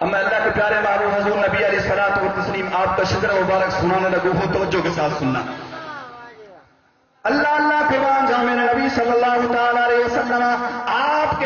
اب میں اللہ کے پیارے محبوب حضور نبی علیہ الصلوۃ والتسلیم آپ کا شکر مبارک سنانے لگو ہو، توجہ کے ساتھ سننا۔ اللہ اللہ کے بعد جامع نبی صلی اللہ تعالی علیہ وسلم آپ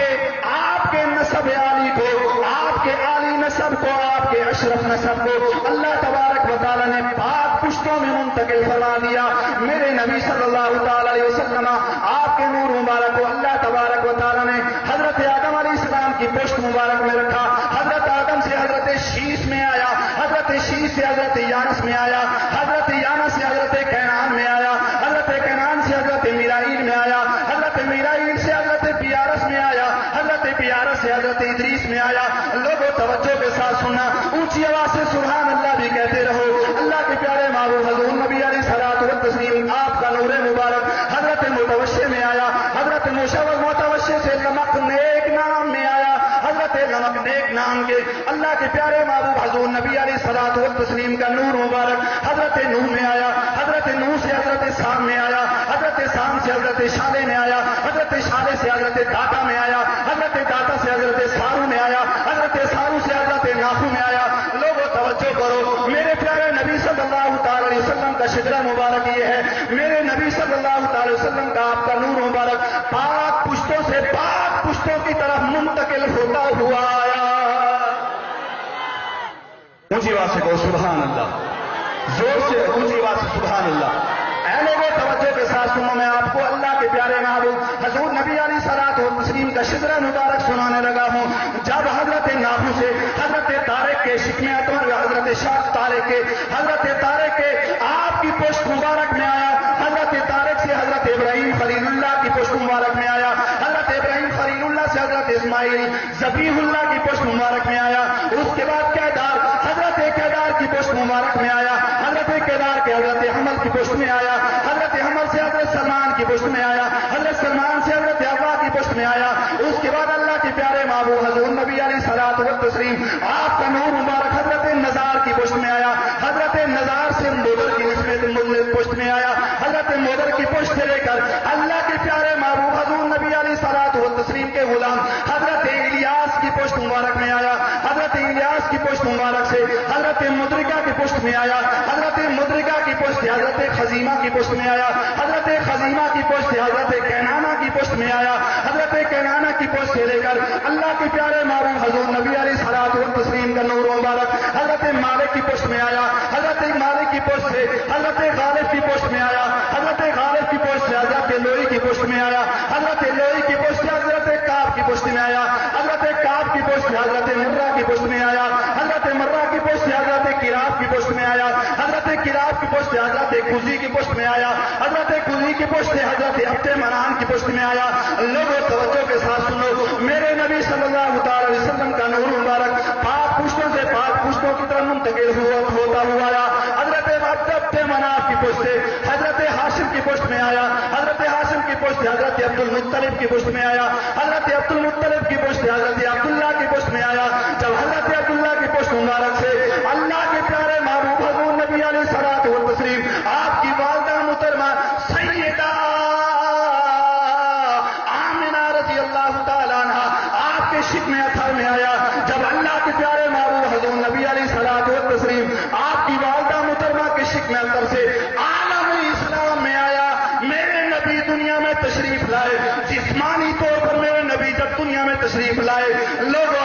کے نسب عالی کو، آپ کے عالی نسب کو، آپ کے اشرف نسب کو اللہ تبارک و تعالی نے پاک پشتوں میں منتقل فرما دیا۔ میرے نبی صلی اللہ تعالی علیہ وسلم آپ کے نور مبارک کو اللہ تبارک و تعالی نے حضرت آدم علیہ السلام کی پشت مبارک میں رکھا۔ حضرت آدم سے حضرت شیش میں آیا، حضرت شیش سے حضرت یانس میں آیا، حضرت یانس سے حضرت کینان میں آیا، حضرت کینان سے حضرت میرائیل میں آیا، حضرت میرائیل سے حضرت پیارس میں آیا، حضرت پیارس سے حضرت ادریس میں آیا۔ لوگوں توجہ کے ساتھ سننا، اونچی آواز سے سبحان اللہ بھی کہتے رہو۔ اللہ کے پیارے محبوب حضور نبی علیہ الصلوۃ والتسلیم آپ کا نور مبارک حضرت متوشہ میں آیا، حضرت متوشہ سے لمق نیک نام میں آیا، حضرت لمق نیک نام کے اللہ کے پیارے محبوب حضور نبی علیہ الصلوۃ والتسلیم کا نور مبارک حضرت نوح میں آیا، حضرت نوح سے حضرت سام میں آیا، حضرت سام سے حضرت شالے میں آیا، حضرت شالے سے حضرت داتا میں آیا، حضرت داتا سے حضرت سارو میں آیا، حضرت سارو سے حضرت ناخو میں آیا۔ لوگوں توجہ کرو، میرے پیارے نبی صلی اللہ تعالی علیہ وسلم کا شجرہ مبارک یہ ہے، میرے نبی صلی اللہ تعالی وسلم کا آپ کا نور مبارک پاک پشتوں سے پاک پشتوں کی طرف منتقل ہوتا ہوا آیا۔ اونچی آواز سے کہو سبحان اللہ، زور سے اونچی آواز سے سبحان اللہ۔ اے لوگوں توجہ کے ساتھ سنو، میں آپ کو اللہ کے پیارے محبوب حضور نبی علیہ الصلوۃ والتسلیم کا شجرہ مبارک سنانے لگا ہوں۔ جب حضرت ناحو سے حضرت طارق کے شکم اتمر، حضرت شاہ طارق کے آپ کی پشت مبارک میں آیا، حضرت طارق سے حضرت ابراہیم خلیل اللہ کی پشت مبارک میں آیا، حضرت ابراہیم خلیل اللہ سے حضرت اسماعیل ذبیح اللہ کی پشت مبارک میں آیا۔ اس کے بعد حضرت کیدار کی پشت مبارک میں آیا، حضرت کیدار کے حضرت حمل کی پشت میں آیا، حضرت حمل سے حضرت سلمان کی پشت میں آیا، حضرت سلمان سے حضرت ابا کی پشت میں آیا۔ اس کے بعد اللہ کے پیارے محبوب حضور نبی علیہ الصلوۃ والتسلیم آپ کا نور مبارک حضرت نزار کی پشت میں آیا، حضرت نزار سے مدر کی پشت میں آیا، حضرت مدر کی پشت سے لے کر اللہ کے پیارے محبوب حضور نبی علیہ الصلوۃ والتسلیم کے غلام حضرت الیاس کی پشت مبارک میں آیا، حضرت الیاس کی پشت مبارک سے حضرت مدرکہ کی پشت میں آیا، حضرت مدرکہ کی پشت سے حضرت خزیمہ کی پشت میں آیا، حضرت خزیمہ کی پشت سے حضرت کینانہ کی پشت میں آیا، حضرت کینانہ کی پشت سے لے کر اللہ کے پیارے محبوب حضور نبی علیہ الصلوۃ والتسلیم کا نور مبارک حضرت مالک کی پشت میں آیا، حضرت مالک کی پشت سے حضرت غالب کی پشت میں آیا، حضرت غالب کی پشت سے حضرت لوئی کی پشت میں آیا، حضرت لوئی کی پشت سے حضرت کعب کی پشت میں آیا، حضرت کعب کی پشت سے حضرت مرہ کی پشت میں آیا، حضرت مرہ کی پشت سے حضرت کلاب کی پشت میں آیا، حضرت کلاب کی پشت سے حضرت کزی کی پشت میں آیا، حضرت کزی کی پشت سے حضرت عبد منان کی پشت میں آیا۔ لوگوں توجہ کے ساتھ سنو، میرے نبی صلی اللہ تعالی علیہ وسلم کا نور مبارک پاک پشتوں سے پاک پشتوں کی طرف منتقل ہوتا ہوا آیا۔ حضرت عبد مناف کی پشت سے حضرت ہاشم کی پشت میں آیا، حضرت ہاشم کی پشت سے حضرت عبد المطلب کی پشت میں آیا، حضرت عبد المطلب کی پشت سے حضرت عبداللہ کی پشت میں آیا۔ جب حضرت عبداللہ کی پشت مبارک سے اللہ کے پیارے محبوب حضور نبی علیہ الصلوۃ والتسلیم آپ کی والدہ محترمہ سیدہ آمنہ رضی اللہ تعالی عنہا آپ کے شکم اطہر میں آیا، جب اللہ کے پیارے محبوب حضور نبی علیہ الصلوۃ والتسلیم آپ کی والدہ محترمہ کے شکم اطہر سے عالم اسلام میں آیا، میرے نبی دنیا میں تشریف لائے، جسمانی طور پر میرے نبی جب دنیا میں تشریف لائے، لوگ